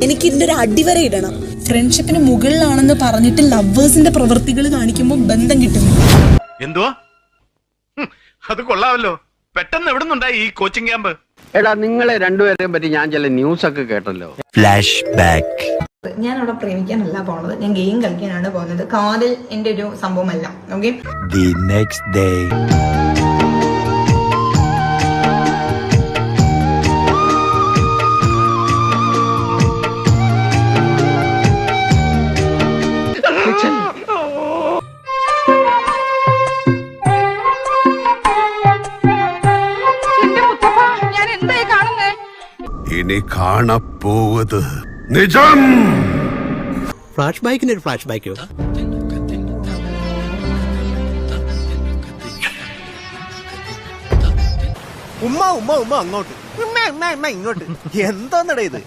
എനിക്ക് ഇതിന്റെ ഒരു അടിവര ഇടണം. ഫ്രണ്ട്ഷിപ്പിന് മുകളിലാണെന്ന് പറഞ്ഞിട്ട് ലവേഴ്സിന്റെ പ്രവൃത്തികൾ കാണിക്കുമ്പോൾ ബന്ധം കിട്ടുന്നു. എന്തുവാ? അത് കൊള്ളാമല്ലോ. പെട്ടെന്ന് എവിടെ നിന്നുണ്ടായി ഈ കോച്ചിങ് ക്യാമ്പ്? എടാ, നിങ്ങളെ രണ്ടുപേരെയും പറ്റി ഞാൻ ചില ന്യൂസ് ഒക്കെ കേട്ടല്ലോ. Flash back. ഞാൻ അവിടെ പ്രേമിക്കാനല്ല പോണത്, ഞാൻ ഗെയിം കളിക്കാനാണ് പോകുന്നത്. കാതിൽ എന്റെ ഒരു സംഭവമല്ല. ഓക്കെ. The next day. ഇനി കാണപ്പോവത് നിജം. ഫ്ലാഷ് ബാക്കിന് ഒരു ഫ്ലാഷ് ബാക്കോ? ഉമ്മ ഉമ്മ ഉമ്മ അങ്ങോട്ട്, ഉമ്മ ഉമ്മ ഉമ്മ ഇങ്ങോട്ട്. എന്താന്നടേ ഇത്?